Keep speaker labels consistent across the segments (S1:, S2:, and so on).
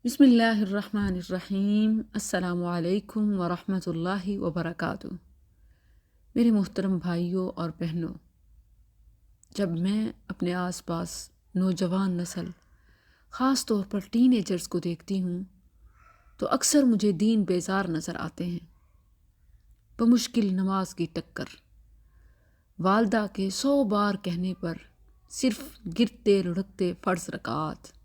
S1: بسم اللہ الرحمن الرحیم۔ السلام علیکم ورحمۃ اللہ وبرکاتہ۔ میرے محترم بھائیوں اور بہنوں، جب میں اپنے آس پاس نوجوان نسل، خاص طور پر ٹین ایجرز کو دیکھتی ہوں تو اکثر مجھے دین بیزار نظر آتے ہیں۔ بمشکل نماز کی ٹکر، والدہ کے 100 بار کہنے پر صرف گرتے لڑکتے فرض رکعات۔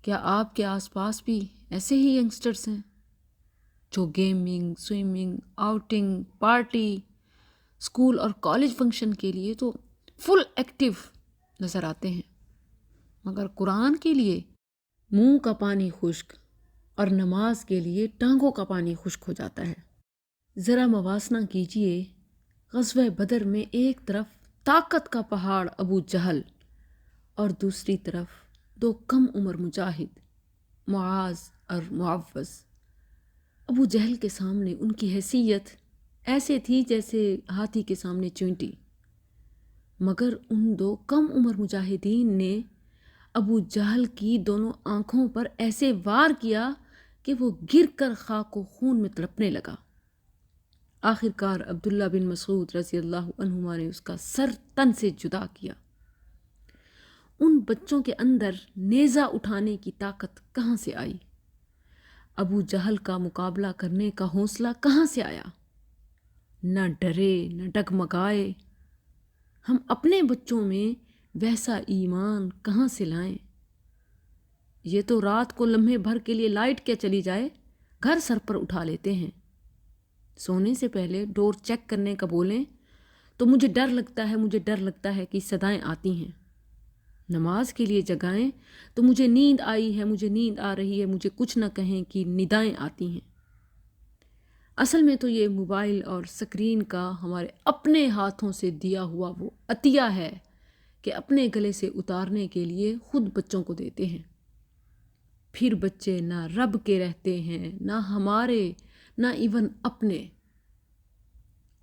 S1: کیا آپ کے آس پاس بھی ایسے ہی ینگسٹرز ہیں جو gaming, swimming, outing, party, school اور کالج فنکشن کے لیے تو فل ایکٹیو نظر آتے ہیں، مگر قرآن کے لیے منہ کا پانی خشک اور نماز کے لیے ٹانگوں کا پانی خشک ہو جاتا ہے؟ ذرا موازنہ کیجئے، غزوہ بدر میں ایک طرف طاقت کا پہاڑ ابو جہل اور دوسری طرف 2 کم عمر مجاہد معاذ اور معوذ۔ ابو جہل کے سامنے ان کی حیثیت ایسے تھی جیسے ہاتھی کے سامنے چونٹی، مگر ان 2 کم عمر مجاہدین نے ابو جہل کی دونوں آنکھوں پر ایسے وار کیا کہ وہ گر کر خاک و خون میں تڑپنے لگا۔ آخرکار عبداللہ بن مسعود رضی اللہ عنہما نے اس کا سر تن سے جدا کیا۔ ان بچوں کے اندر نیزہ اٹھانے کی طاقت کہاں سے آئی؟ ابو جہل کا مقابلہ کرنے کا حوصلہ کہاں سے آیا؟ نہ ڈرے نہ ڈگمگائے۔ ہم اپنے بچوں میں ویسا ایمان کہاں سے لائیں؟ یہ تو رات کو لمحے بھر کے لیے لائٹ کیا چلی جائے گھر سر پر اٹھا لیتے ہیں۔ سونے سے پہلے ڈور چیک کرنے کا بولیں تو مجھے ڈر لگتا ہے کہ صدائیں آتی ہیں۔ نماز کے لیے جگائیں تو مجھے نیند آئی ہے، مجھے نیند آ رہی ہے، مجھے کچھ نہ کہیں کہ ندائیں آتی ہیں۔ اصل میں تو یہ موبائل اور سکرین کا ہمارے اپنے ہاتھوں سے دیا ہوا وہ عطیہ ہے کہ اپنے گلے سے اتارنے کے لیے خود بچوں کو دیتے ہیں۔ پھر بچے نہ رب کے رہتے ہیں، نہ ہمارے، نہ ایون اپنے۔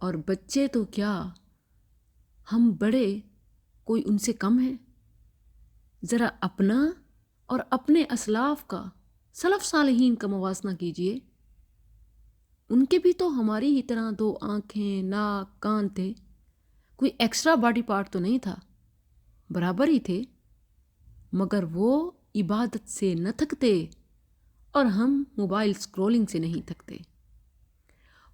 S1: اور بچے تو کیا، ہم بڑے کوئی ان سے کم ہیں؟ ذرا اپنا اور اپنے اسلاف کا، سلف صالحین کا موازنہ کیجئے۔ ان کے بھی تو ہماری ہی طرح 2 آنکھیں، ناک، کان تھے، کوئی ایکسٹرا باڈی پارٹ تو نہیں تھا، برابر ہی تھے، مگر وہ عبادت سے نہ تھکتے اور ہم موبائل سکرولنگ سے نہیں تھکتے۔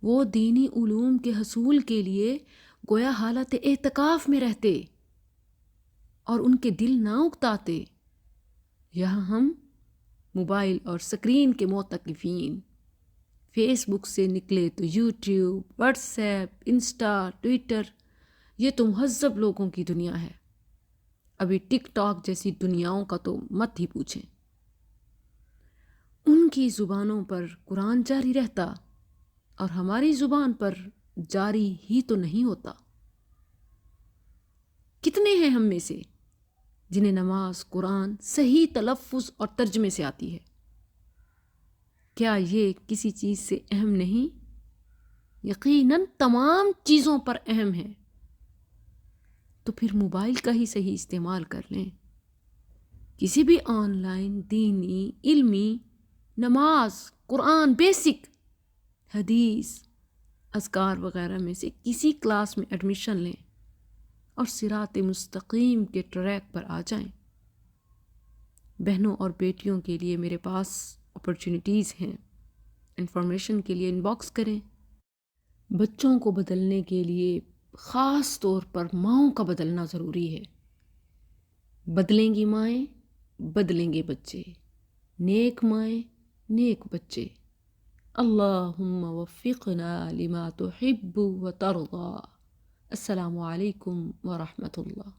S1: وہ دینی علوم کے حصول کے لیے گویا حالت اعتکاف میں رہتے اور ان کے دل نہ اکتاتے۔ یہاں ہم موبائل اور سکرین کے معتکفین، فیس بک سے نکلے تو YouTube, what's app, Insta, Twitter, یہ تو مہذب لوگوں کی دنیا ہے۔ ابھی ٹک ٹاک جیسی دنیاؤں کا تو مت ہی پوچھیں۔ ان کی زبانوں پر قرآن جاری رہتا اور ہماری زبان پر جاری ہی تو نہیں ہوتا۔ کتنے ہیں ہم میں سے جنہیں نماز، قرآن صحیح تلفظ اور ترجمے سے آتی ہے؟ کیا یہ کسی چیز سے اہم نہیں؟ یقیناً تمام چیزوں پر اہم ہے۔ تو پھر موبائل کا ہی صحیح استعمال کر لیں۔ کسی بھی آن لائن دینی، علمی، نماز، قرآن، بیسک، حدیث، اذکار وغیرہ میں سے کسی کلاس میں ایڈمیشن لیں اور صراط مستقیم کے ٹریک پر آ جائیں۔ بہنوں اور بیٹیوں کے لیے میرے پاس اپرچونٹیز ہیں، انفارمیشن کے لیے انباکس کریں۔ بچوں کو بدلنے کے لیے خاص طور پر ماؤں کا بدلنا ضروری ہے۔ بدلیں گی مائیں، بدلیں گے بچے، نیک مائیں، نیک بچے۔ اللہم وفقنا لما تحب و ترضى۔ السلام علیکم ورحمۃ اللہ۔